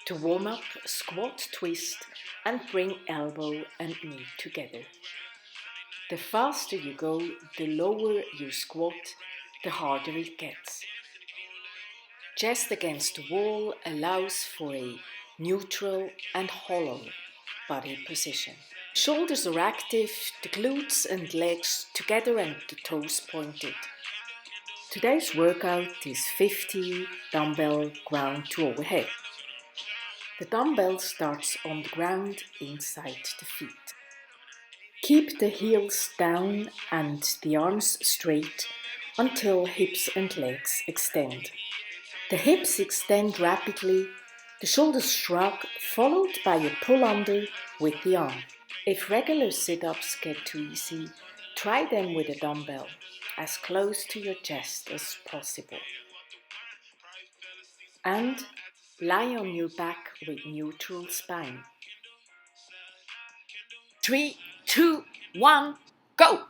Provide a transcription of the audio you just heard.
To warm up, squat, twist and bring elbow and knee together. The faster you go, the lower you squat, the harder it gets. Chest against the wall allows for a neutral and hollow body position. Shoulders are active, the glutes and legs together and the toes pointed. Today's workout is 50 dumbbell ground to overhead. The dumbbell starts on the ground inside the feet. Keep the heels down and the arms straight until hips and legs extend. The hips extend rapidly, the shoulders shrug, followed by a pull under with the arm. If regular sit-ups get too easy, try them with a dumbbell, as close to your chest as possible. And lie on your back with neutral spine. 3, 2, 1, go!